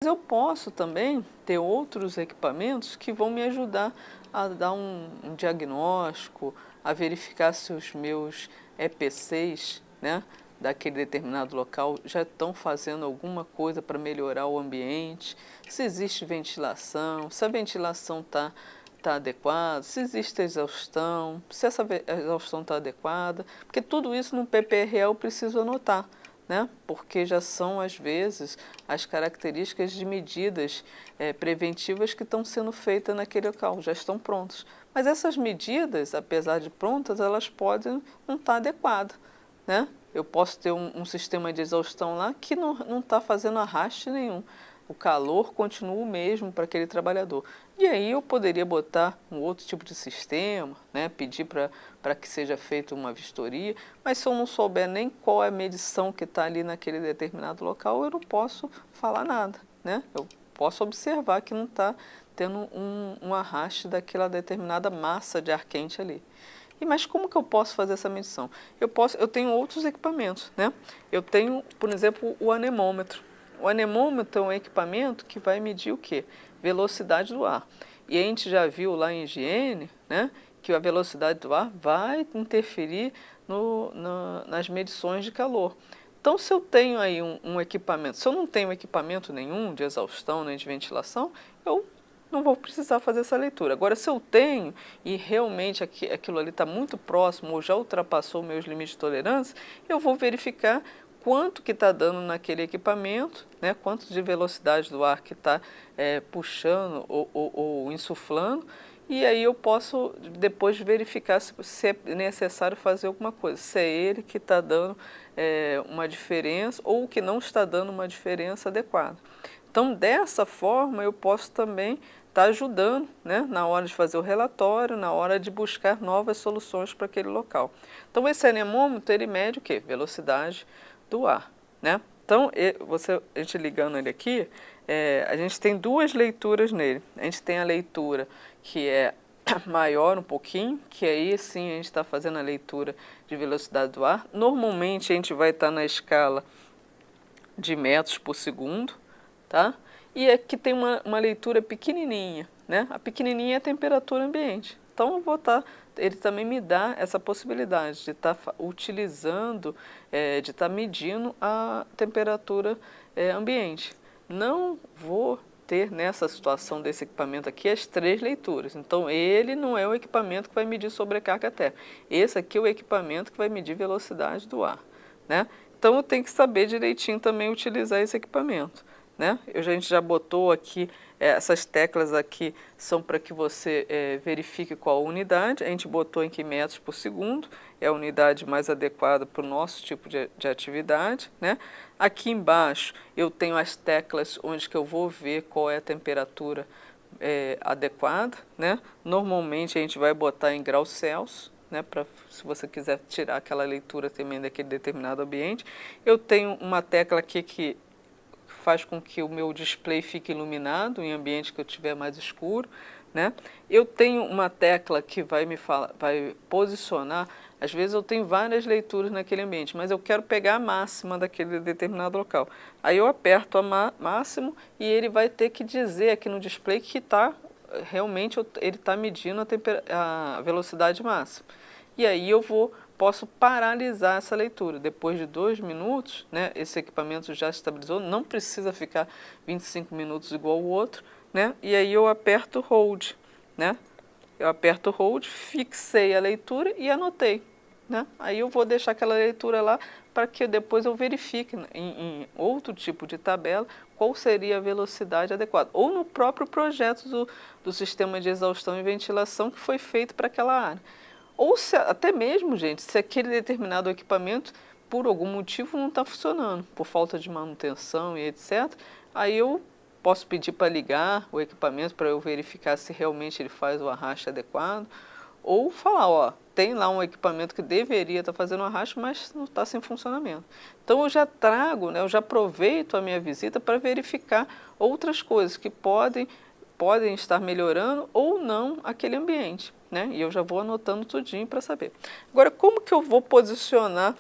eu posso também ter outros equipamentos que vão me ajudar a dar um diagnóstico, a verificar se os meus EPCs, né, daquele determinado local já estão fazendo alguma coisa para melhorar o ambiente, se existe ventilação, se a ventilação está adequada, se existe exaustão, se essa exaustão está adequada, porque tudo isso no PPRE eu preciso anotar, né? Porque já são, às vezes, as características de medidas preventivas que estão sendo feitas naquele local, já estão prontas. Mas essas medidas, apesar de prontas, elas podem não estar adequadas, né? Eu posso ter um sistema de exaustão lá que não está fazendo arraste nenhum. O calor continua o mesmo para aquele trabalhador. E aí eu poderia botar um outro tipo de sistema, né? Pedir para que seja feita uma vistoria, mas se eu não souber nem qual é a medição que está ali naquele determinado local, eu não posso falar nada, né? Eu posso observar que não está tendo um arraste daquela determinada massa de ar quente ali. Mas como que eu posso fazer essa medição? Eu tenho outros equipamentos, né? Eu tenho, por exemplo, o anemômetro. O anemômetro é um equipamento que vai medir o quê? Velocidade do ar. E a gente já viu lá em higiene, né, que a velocidade do ar vai interferir nas medições de calor. Então, se eu tenho aí um equipamento, se eu não tenho equipamento nenhum de exaustão nem de ventilação, eu não vou precisar fazer essa leitura. Agora, se eu tenho e realmente aquilo ali está muito próximo ou já ultrapassou meus limites de tolerância, eu vou verificar quanto que está dando naquele equipamento, né, quanto de velocidade do ar que está puxando ou insuflando, e aí eu posso depois verificar se é necessário fazer alguma coisa, se é ele que está dando uma diferença ou que não está dando uma diferença adequada. Então, dessa forma, eu posso também estar ajudando, né, na hora de fazer o relatório, na hora de buscar novas soluções para aquele local. Então, esse anemômetro, ele mede o quê? Velocidade do ar, né? Então, a gente ligando ele aqui, a gente tem duas leituras nele. A gente tem a leitura que é maior um pouquinho, que aí sim a gente está fazendo a leitura de velocidade do ar. Normalmente a gente vai estar na escala de metros por segundo, tá? E aqui tem uma leitura pequenininha, né? A pequenininha é a temperatura ambiente. Então, eu vou estar, ele também me dá essa possibilidade de estar utilizando, de estar medindo a temperatura ambiente. Não vou ter nessa situação desse equipamento aqui as três leituras. Então, ele não é o equipamento que vai medir sobrecarga térmica. Esse aqui é o equipamento que vai medir velocidade do ar, né? Então, eu tenho que saber direitinho também utilizar esse equipamento, né? A gente já botou aqui, essas teclas aqui são para que você verifique qual unidade. A gente botou em que metros por segundo, é a unidade mais adequada para o nosso tipo de atividade, né? Aqui embaixo eu tenho as teclas onde que eu vou ver qual é a temperatura adequada, né? Normalmente a gente vai botar em graus Celsius, né, se você quiser tirar aquela leitura também daquele determinado ambiente. Eu tenho uma tecla aqui que faz com que o meu display fique iluminado em ambiente que eu tiver mais escuro, né? Eu tenho uma tecla que vai posicionar, às vezes eu tenho várias leituras naquele ambiente, mas eu quero pegar a máxima daquele determinado local. Aí eu aperto a máximo e ele vai ter que dizer aqui no display que realmente ele está medindo a velocidade máxima. E aí posso paralisar essa leitura. Depois de 2 minutos, né, esse equipamento já estabilizou, não precisa ficar 25 minutos igual o outro, né? E aí eu aperto Hold, né? Eu aperto Hold, fixei a leitura e anotei, né? Aí eu vou deixar aquela leitura lá para que depois eu verifique em outro tipo de tabela qual seria a velocidade adequada. Ou no próprio projeto do sistema de exaustão e ventilação que foi feito para aquela área. Ou até mesmo, gente, se aquele determinado equipamento, por algum motivo, não está funcionando, por falta de manutenção e etc., aí eu posso pedir para ligar o equipamento para eu verificar se realmente ele faz o arraste adequado, ou falar, ó, tem lá um equipamento que deveria estar fazendo o arraste, mas não está sem funcionamento. Então eu já trago, né, eu já aproveito a minha visita para verificar outras coisas que podem estar melhorando ou não aquele ambiente, né? E eu já vou anotando tudinho para saber. Agora, como que eu vou posicionar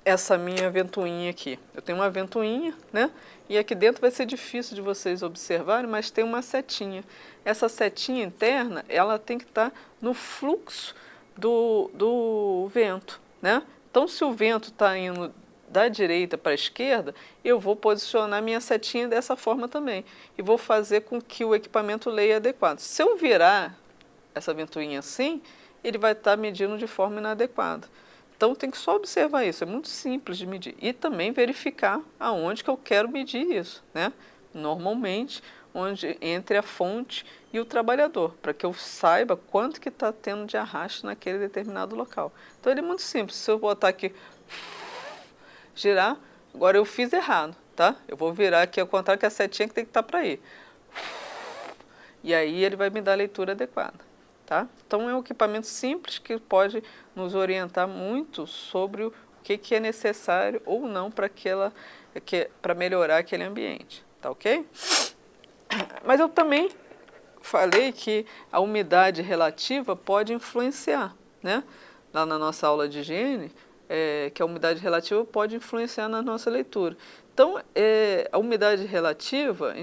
essa minha ventoinha aqui. Eu tenho uma ventoinha, né? E aqui dentro vai ser difícil de vocês observarem, mas tem uma setinha. Essa setinha interna, ela tem que estar no fluxo do vento, né? Então, se o vento está indo da direita para a esquerda, eu vou posicionar minha setinha dessa forma também. E vou fazer com que o equipamento leia adequado. Se eu virar essa ventoinha assim, ele vai estar medindo de forma inadequada. Então tem que só observar isso, é muito simples de medir. E também verificar aonde que eu quero medir isso, né? Normalmente, onde entre a fonte e o trabalhador, para que eu saiba quanto que está tendo de arrasto naquele determinado local. Então ele é muito simples, se eu botar aqui, girar, agora eu fiz errado, tá? Eu vou virar aqui ao contrário, que a setinha que tem que estar para ir. E aí ele vai me dar a leitura adequada. Tá? Então é um equipamento simples que pode nos orientar muito sobre o que é necessário ou não para melhorar aquele ambiente, tá ok? Mas eu também falei que a umidade relativa pode influenciar, né? Lá na nossa aula de higiene, que a umidade relativa pode influenciar na nossa leitura. Então, a umidade relativa,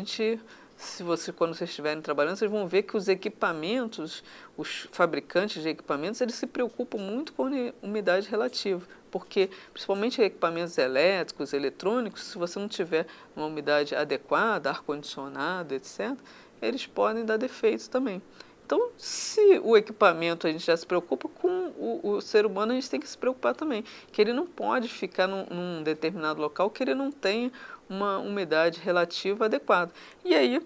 quando vocês estiverem trabalhando, vocês vão ver que os equipamentos, os fabricantes de equipamentos, eles se preocupam muito com a umidade relativa, porque principalmente equipamentos elétricos, eletrônicos, se você não tiver uma umidade adequada, ar-condicionado, etc., eles podem dar defeitos também. Então, se o equipamento a gente já se preocupa com o ser humano, a gente tem que se preocupar também, que ele não pode ficar num determinado local que ele não tenha uma umidade relativa adequada. E aí,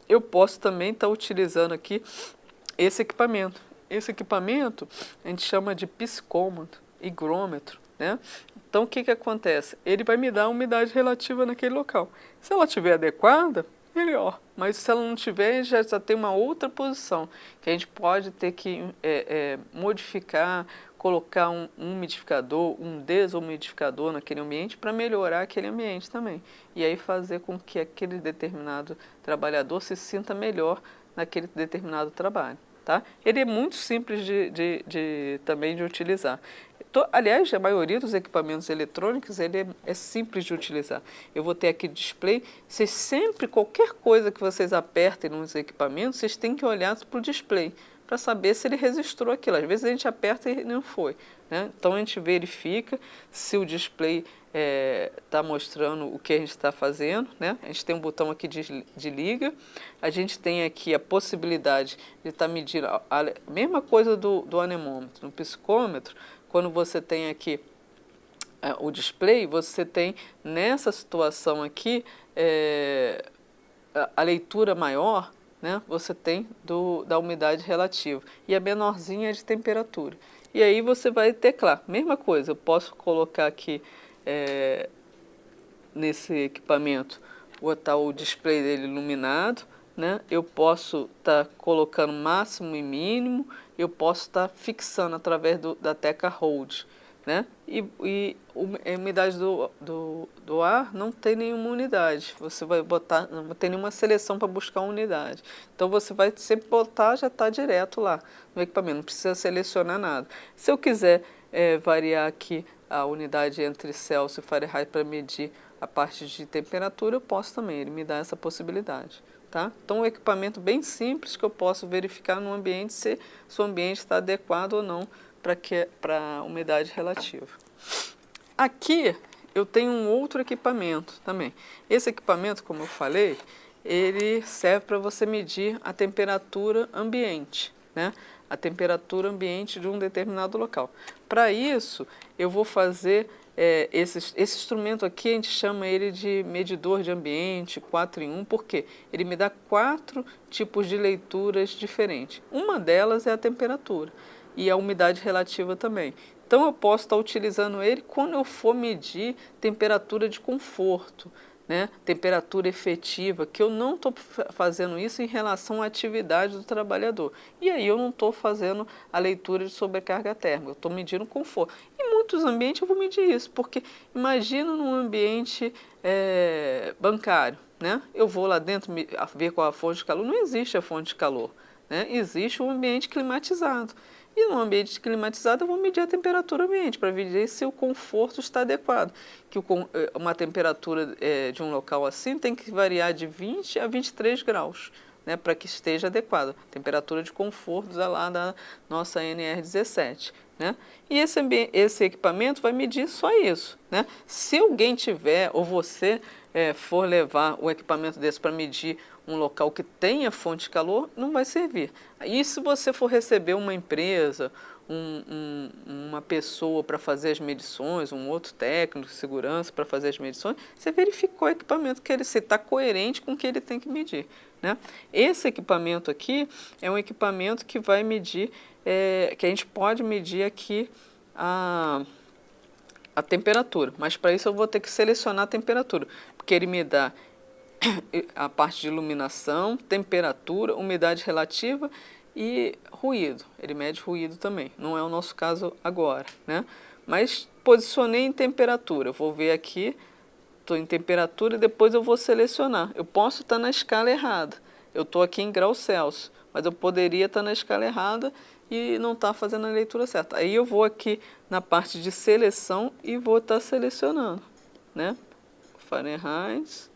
eu posso também estar utilizando aqui esse equipamento. Esse equipamento a gente chama de psicômetro, higrômetro, né? Então, o que acontece? Ele vai me dar a umidade relativa naquele local. Se ela estiver adequada, melhor. Mas se ela não tiver, já tem uma outra posição, que a gente pode ter que modificar, colocar um umidificador, um desumidificador naquele ambiente para melhorar aquele ambiente também. E aí fazer com que aquele determinado trabalhador se sinta melhor naquele determinado trabalho. Tá? Ele é muito simples também de utilizar. Aliás, a maioria dos equipamentos eletrônicos ele é simples de utilizar. Eu vou ter aqui display. Vocês sempre, qualquer coisa que vocês apertem nos equipamentos, vocês têm que olhar para o display para saber se ele registrou aquilo. Às vezes a gente aperta e não foi, né? Então a gente verifica se o display está mostrando o que a gente está fazendo, né? A gente tem um botão aqui de liga, a gente tem aqui a possibilidade de estar medindo a mesma coisa do anemômetro, no psicômetro. Quando você tem aqui o display, você tem nessa situação aqui a leitura maior, né? Você tem da umidade relativa e a menorzinha é de temperatura. E aí você vai teclar, mesma coisa, eu posso colocar aqui nesse equipamento, botar o display dele iluminado, né? Eu posso estar colocando máximo e mínimo, eu posso estar fixando através da tecla Hold, né? E a umidade do ar não tem nenhuma unidade, você vai botar, não tem nenhuma seleção para buscar uma unidade. Então você vai sempre botar, já está direto lá no equipamento, não precisa selecionar nada. Se eu quiser variar aqui a unidade entre Celsius e Fahrenheit para medir a parte de temperatura, eu posso também, ele me dá essa possibilidade. Tá? Então, um equipamento bem simples que eu posso verificar no ambiente se o ambiente está adequado ou não para a umidade relativa. Aqui eu tenho um outro equipamento também. Esse equipamento, como eu falei, ele serve para você medir a temperatura ambiente, né? A temperatura ambiente de um determinado local. Para isso, eu vou fazer esse instrumento aqui, a gente chama ele de medidor de ambiente 4 em 1, porque ele me dá 4 tipos de leituras diferentes. Uma delas é a temperatura e a umidade relativa também. Então eu posso estar utilizando ele quando eu for medir temperatura de conforto, né? Temperatura efetiva, que eu não estou fazendo isso em relação à atividade do trabalhador. E aí eu não estou fazendo a leitura de sobrecarga térmica, eu estou medindo conforto. Em muitos ambientes eu vou medir isso, porque imagina num ambiente bancário, né? Eu vou lá dentro ver qual é a fonte de calor, não existe a fonte de calor, né? Existe um ambiente climatizado. E no ambiente climatizado eu vou medir a temperatura ambiente para ver se o conforto está adequado. Que uma temperatura de um local assim tem que variar de 20 a 23 graus, né, para que esteja adequada. Temperatura de conforto lá da nossa NR17. Né? E esse equipamento vai medir só isso. Né? Se alguém tiver, ou você for levar o equipamento desse para medir um local que tenha fonte de calor, não vai servir. E se você for receber uma empresa, uma pessoa para fazer as medições, um outro técnico de segurança para fazer as medições, você verificou o equipamento, que se está coerente com o que ele tem que medir. Né? Esse equipamento aqui é um equipamento que vai medir, que a gente pode medir aqui a temperatura, mas para isso eu vou ter que selecionar a temperatura, porque ele me dá a parte de iluminação, temperatura, umidade relativa e ruído. Ele mede ruído também, não é o nosso caso agora, né? Mas posicionei em temperatura, vou ver aqui, estou em temperatura e depois eu vou selecionar. Eu posso estar na escala errada, eu estou aqui em graus Celsius, mas eu poderia estar na escala errada e não estar fazendo a leitura certa. Aí eu vou aqui na parte de seleção e vou estar selecionando, né? Fahrenheit,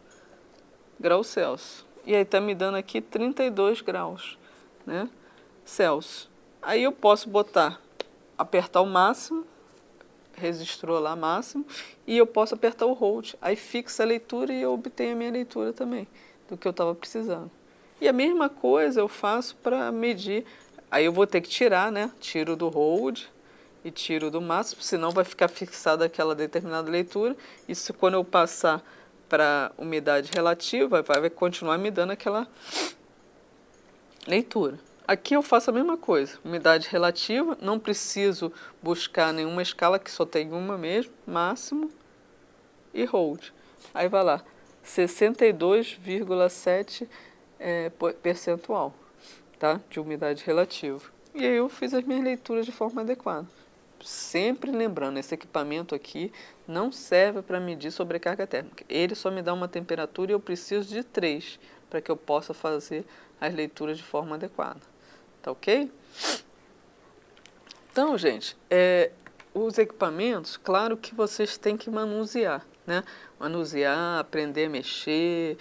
graus Celsius. E aí está me dando aqui 32 graus, né, Celsius. Aí eu posso apertar o máximo, registrou lá máximo, e eu posso apertar o hold. Aí fixa a leitura e eu obtenho a minha leitura também, do que eu estava precisando. E a mesma coisa eu faço para medir. Aí eu vou ter que tirar, né, tiro do hold e tiro do máximo, senão vai ficar fixada aquela determinada leitura. Isso quando eu passar para umidade relativa, vai continuar me dando aquela leitura. Aqui eu faço a mesma coisa, umidade relativa, não preciso buscar nenhuma escala, que só tem uma mesmo, máximo e hold. Aí vai lá, 62,7 percentual, tá? De umidade relativa. E aí eu fiz as minhas leituras de forma adequada. Sempre lembrando, esse equipamento aqui não serve para medir sobrecarga térmica. Ele só me dá uma temperatura e eu preciso de 3 para que eu possa fazer as leituras de forma adequada. Tá ok? Então, gente, os equipamentos, claro que vocês têm que manusear, né? Manusear, aprender a mexer,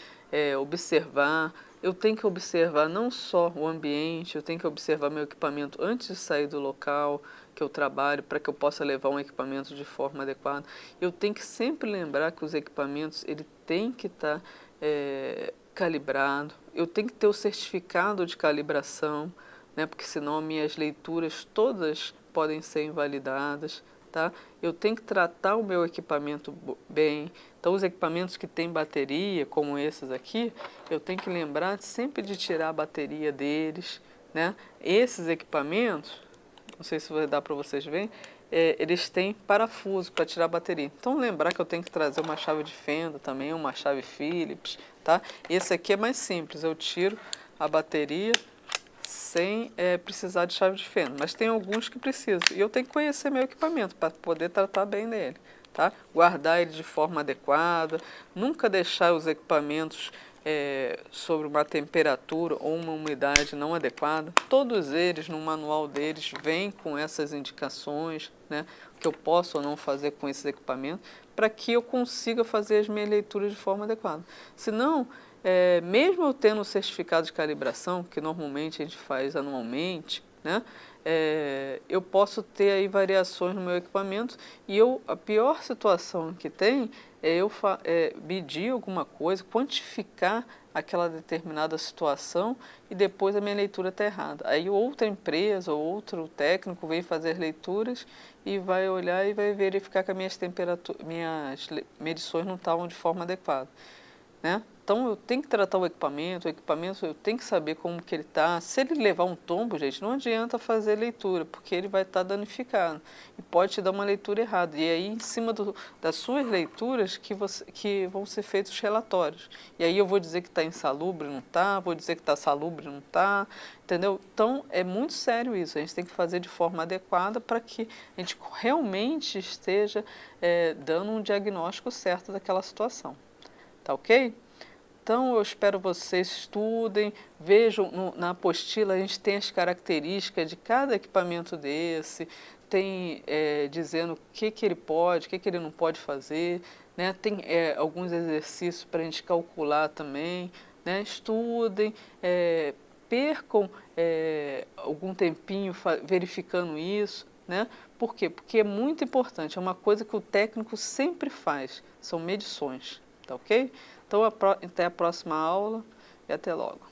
observar. Eu tenho que observar não só o ambiente, eu tenho que observar meu equipamento antes de sair do local que eu trabalho, para que eu possa levar um equipamento de forma adequada. Eu tenho que sempre lembrar que os equipamentos ele tem que estar calibrado. Eu tenho que ter o certificado de calibração, né? Porque senão minhas leituras todas podem ser invalidadas. Tá? Eu tenho que tratar o meu equipamento bem. Então, os equipamentos que têm bateria, como esses aqui, eu tenho que lembrar sempre de tirar a bateria deles. Né? Esses equipamentos, não sei se vai dar para vocês verem, eles têm parafuso para tirar a bateria. Então, lembrar que eu tenho que trazer uma chave de fenda também, uma chave Phillips. Tá? Esse aqui é mais simples, eu tiro a bateria sem precisar de chave de fenda, mas tem alguns que precisam, e eu tenho que conhecer meu equipamento para poder tratar bem dele, tá? Guardar ele de forma adequada, nunca deixar os equipamentos sobre uma temperatura ou uma umidade não adequada. Todos eles, no manual deles, vêm com essas indicações, né, que eu posso ou não fazer com esses equipamentos, para que eu consiga fazer as minhas leituras de forma adequada. Senão, mesmo eu tendo o certificado de calibração, que normalmente a gente faz anualmente, né, eu posso ter aí variações no meu equipamento e a pior situação que tem é eu medir alguma coisa, quantificar aquela determinada situação e depois a minha leitura está errada. Aí outra empresa ou outro técnico vem fazer leituras e vai olhar e vai verificar que as minhas medições não estavam de forma adequada. Né? Então eu tenho que tratar o equipamento eu tenho que saber como que ele está. Se ele levar um tombo, gente, não adianta fazer leitura, porque ele vai estar danificado e pode te dar uma leitura errada. E aí, em cima das suas leituras, que vão ser feitos os relatórios. E aí eu vou dizer que está insalubre, não está, vou dizer que está salubre, não está, entendeu? Então é muito sério isso, a gente tem que fazer de forma adequada para que a gente realmente esteja dando um diagnóstico certo daquela situação. Tá ok? Então, eu espero vocês estudem, vejam na apostila, a gente tem as características de cada equipamento desse, tem dizendo o que ele pode, o que ele não pode fazer, né? Tem alguns exercícios para a gente calcular também, né? Estudem, percam algum tempinho verificando isso, né? Por quê? Porque é muito importante, é uma coisa que o técnico sempre faz, são medições, tá ok? Então, até a próxima aula e até logo.